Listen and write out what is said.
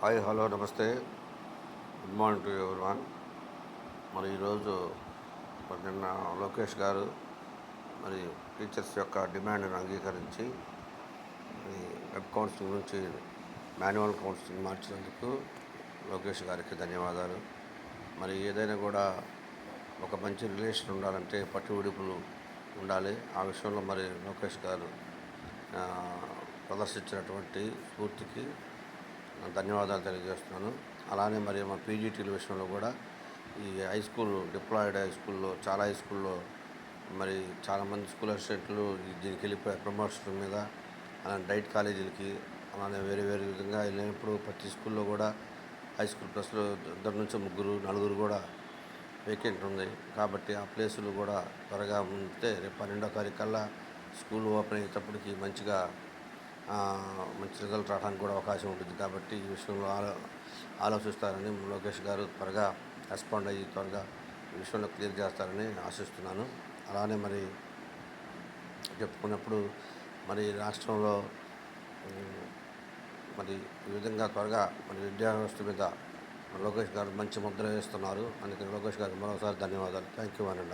Hi hello నమస్తే, good morning to everyone. మరి ఈరోజు నిన్న లోకేష్ గారు మరి టీచర్స్ యొక్క డిమాండ్ను అంగీకరించి మరి వెబ్ కౌన్సిలింగ్ నుంచి మాన్యువల్ కౌన్సిలింగ్ మార్చినందుకు లోకేష్ గారికి ధన్యవాదాలు. మరి ఏదైనా కూడా ఒక మంచి రిలేషన్ ఉండాలంటే పట్టు విడుపులు ఉండాలి. ఆ విషయంలో మరి లోకేష్ గారు ప్రదర్శించినటువంటి స్ఫూర్తికి ధన్యవాదాలు తెలియజేస్తున్నాను. అలానే మరి మా పీజీటీల విషయంలో కూడా ఈ హై స్కూల్ డిప్లాయిడ్ హై స్కూల్లో చాలా హై స్కూల్లో మరి చాలామంది స్కూల్ అసిస్టెంట్లు దీనికి వెళ్ళిపోయారు ప్రమోషన్ మీద. అలానే డైట్ కాలేజీలకి అలానే వేరే వేరే విధంగా వెళ్ళినప్పుడు ప్రతి స్కూల్లో కూడా హై స్కూల్ ప్లస్లో 2 నుంచి 3 4 కూడా వేకెంట్ ఉంది. కాబట్టి ఆ ప్లేసులు కూడా త్వరగా ఉంటే రేపు 12వ తారీఖు కల్లా స్కూల్ ఓపెన్ అయ్యేటప్పటికి మంచి రిజల్ట్ రావడానికి కూడా అవకాశం ఉంటుంది. కాబట్టి ఈ విషయంలో ఆలోచిస్తారని లోకేష్ గారు త్వరగా రెస్పాండ్ అయ్యి త్వరగా ఈ విషయంలో క్లియర్ చేస్తారని ఆశిస్తున్నాను. అలానే మరి చెప్పుకున్నప్పుడు మరి రాష్ట్రంలో మరి ఈ విధంగా త్వరగా మరి విద్యా వ్యవస్థ మీద లోకేష్ గారు మంచి ముద్ర వేస్తున్నారు. అందుకని లోకేష్ గారికి మరోసారి ధన్యవాదాలు. థ్యాంక్ యూ అని.